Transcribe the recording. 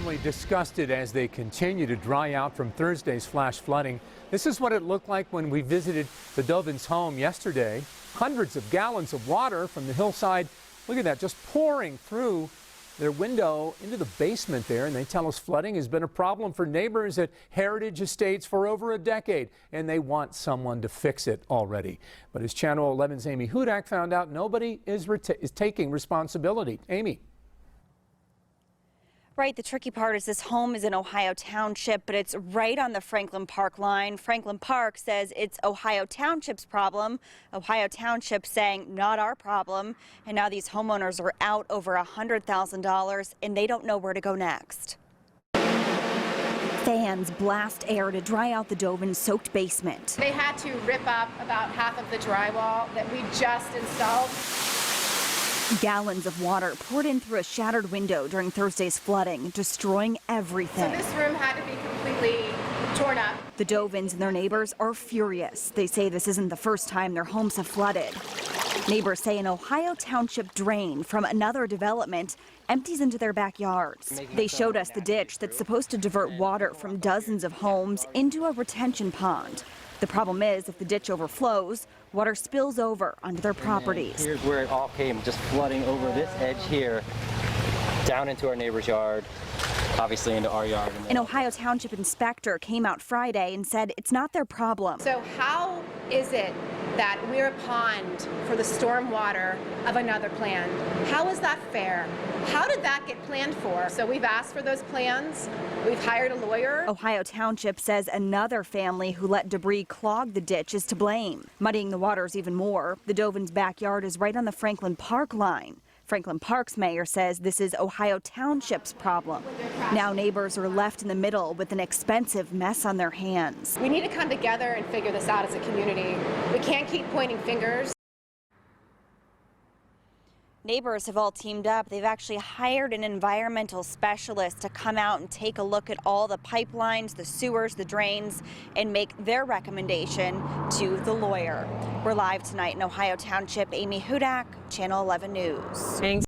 family disgusted as they continue to dry out from Thursday's flash flooding. This is what it looked like when we visited the Dovins' home yesterday. Hundreds of gallons of water from the hillside. Look at that, just pouring through their window into the basement there. And they tell us flooding has been a problem for neighbors at Heritage Estates for over a decade, and they want someone to fix it already. But as Channel 11's Amy Hudak found out, nobody is taking responsibility. Amy. Right, the tricky part is this home is in Ohio Township, but it's right on the Franklin Park line. Franklin Park says it's Ohio Township's problem. Ohio Township saying not our problem. And now these homeowners are out over $100,000 and they don't know where to go next. Fans blast air to dry out the Dovins' soaked basement. They had to rip up about half of the drywall that we just installed. Gallons of water poured in through a shattered window during Thursday's flooding, destroying everything. So this room had to be completely torn up. The Dovins and their neighbors are furious. They say this isn't the first time their homes have flooded. Neighbors say an Ohio Township drain from another development empties into their backyards. They showed us the ditch that's supposed to divert water from dozens of homes into a retention pond. The problem is, if the ditch overflows, water spills over onto their properties. Here's where it all came, just flooding over this edge here, down into our neighbor's yard, obviously into our yard. An Ohio Township inspector came out Friday and said it's not their problem. So how is it that we're a pond for the storm water of another plan? How is that fair? How did that get planned for? So we've asked for those plans. We've hired a lawyer. Ohio Township says another family who let debris clog the ditch is to blame. Muddying the waters even more, the Dovins' backyard is right on the Franklin Park line. Franklin Park's mayor says this is Ohio Township's problem. Now neighbors are left in the middle with an expensive mess on their hands. We need to come together and figure this out as a community. We can't keep pointing fingers. Neighbors have all teamed up. They've actually hired an environmental specialist to come out and take a look at all the pipelines, the sewers, the drains, and make their recommendation to the lawyer. We're live tonight in Ohio Township. Amy Hudak, Channel 11 News. Thanks.